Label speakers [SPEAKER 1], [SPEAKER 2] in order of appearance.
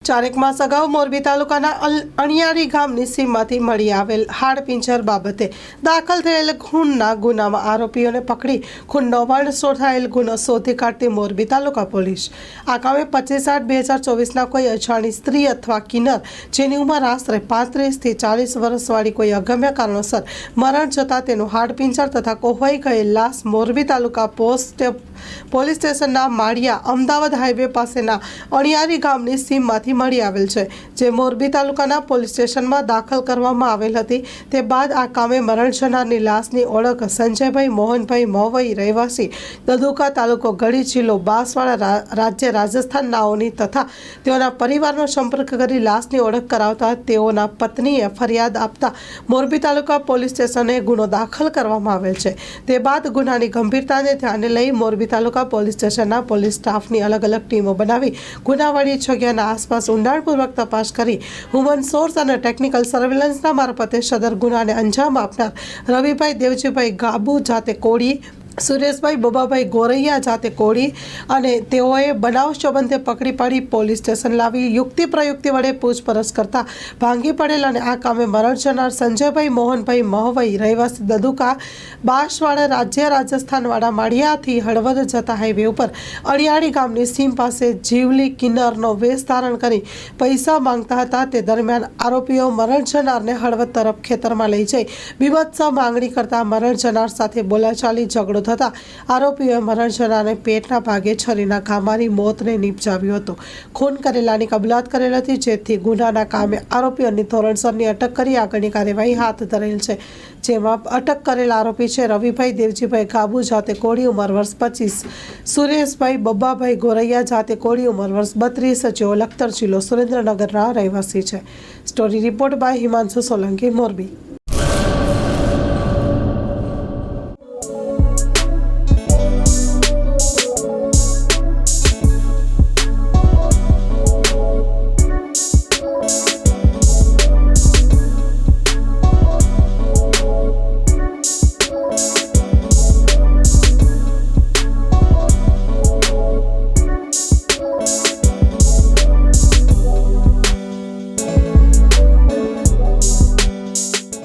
[SPEAKER 1] ચારેક માસ અગાઉ મોરબી તાલુકાના અણિયારી ગામની સીમમાંથી મળી આવેલ હાડપિંજર બાબતે દાખલ થયેલ ખૂનના ગુનામાં આરોપીઓને પકડી ખૂનનો વણ શોધાયેલ ગુનો શોધી કાઢતી મોરબી તાલુકા પોલીસ આ કામે 25/8/2024ના કોઈ અજાણી સ્ત્રી અથવા કિન્નર જેની ઉંમર આશરે 35 થી 40 વર્ષવાળી કોઈ અગમ્ય કારણોસર મરણ જતાં તેનું હાડપિંજર તથા કોહવાઈ ગયેલ લાશ મોરબી તાલુકા પોલીસ સ્ટેશનના માળિયા અમદાવાદ હાઈવે પાસેના અણિયારી ગામની સીમમાંથી મળી આવેલ છે, જે મોરબી તાલુકાના પોલીસ સ્ટેશનમાં દાખલ કરવામાં આવેલ હતી। તે બાદ આ કામે મરણ જનારની લાશની ઓળખ સંજયભાઈ મોહનભાઈ મહવઈ રહેવાસી દદુકા તાલુકો ગઢી જિલ્લો બાંસવાડા રાજ્ય રાજસ્થાન નાઓની તથા તેઓના પરિવારનો સંપર્ક કરી લાશની ઓળખ કરાવતા તેઓના પત્નીએ ફરિયાદ આપતા મોરબી તાલુકા પોલીસ સ્ટેશને ગુનો દાખલ કરવામાં આવેલ છે। તે બાદ ગુનાની ગંભીરતાને ધ્યાને લઈ મોરબી તાલુકા પોલીસ સ્ટેશનના પોલીસ સ્ટાફની અલગ અલગ ટીમો બનાવી ગુનાવાળી જગ્યાના આસપાસ ઊંડાણપૂર્વક તપાસ કરી હ્યુમન સોર્સ અને ટેકનિકલ સર્વેલન્સના મારફતે સદર ગુનાને અંજામ આપનાર રવિભાઈ દેવજીભાઈ ગાબુ જાતે કોડી, સુરેશભાઈ બબાભાઈ ગોરૈયા જાતે કોડી અને તેઓએ બનાવ સંબંધે પકડી પાડી પોલીસ સ્ટેશન લાવી યુક્તિ પ્રયુક્તિ વડે પૂછપરછ કરતા ભાંગી પડેલ અને આ કામે મરણ જનાર સંજયભાઈ મોહનભાઈ મહવઈ રહેવાસી દદુકા બાંસવાડા રાજ્ય રાજસ્થાનવાળા માળિયાથી હળવદ જતા હાઈવે ઉપર અણિયાળી ગામની સીમ પાસે જીવલી કિન્નરનો વેશ ધારણ કરી પૈસા માંગતા હતા। તે દરમિયાન આરોપીઓ મરણ જનારને હળવદ તરફ ખેતરમાં લઈ જઈ બીભત્સ માંગણી કરતા મરણ જનાર સાથે બોલાચાલી ઝઘડો થતા આરોપીઓએ મરણ જનારને પેટના ભાગે છરીના ઘા મારી મોતને નિપજાવ્યો હતો। ખૂન કરેલાની કબૂલાત કરેલ હતી, જેથી ગુનાના કામે આરોપીઓની ધોરણસરની અટક કરી આગળની કાર્યવાહી હાથ ધરેલ છે, જેમાં અટક કરેલ આરોપી છે રવિભાઈ દેવજીભાઈ ગાબુ જાતે કોડી ઉંમર વર્ષ 25, સુરેશભાઈ બબ્બાભાઈ ગોરૈયા જાતે કોડી ઉંમર વર્ષ 32, જેઓ લખતર જિલ્લો સુરેન્દ્રનગરના રહેવાસી છે। Story report by Himanshu Solanki, Morbi.